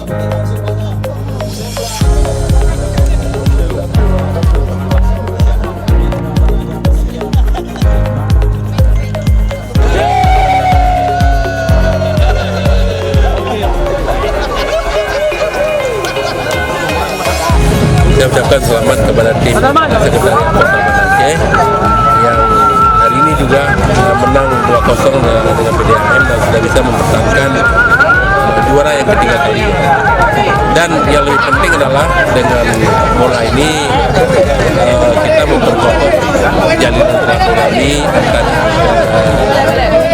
Saya ucapkan selamat kepada tim Sekretariat Kota Banda Aceh yang hari ini juga menang 2-0 dengan PDAM dan sudah bisa mempertahankan juara yang ketiga kali. Dan yang lebih penting adalah dengan bola ini kita memperkokoh jalinan silaturahmi antar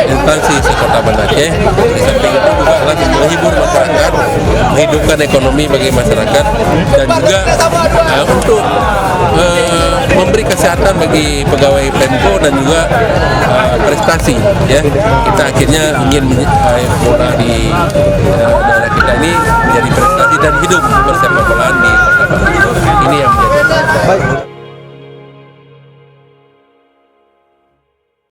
instansi sekota Banda Aceh. Di samping itu juga adalah menghibur masyarakat, menghidupkan ekonomi bagi masyarakat, dan juga untuk memberi kesehatan bagi pegawai Pemko dan juga prestasi. Ya, kita akhirnya ingin bola di daerah kita ini menjadi prestasi dan hidup bersama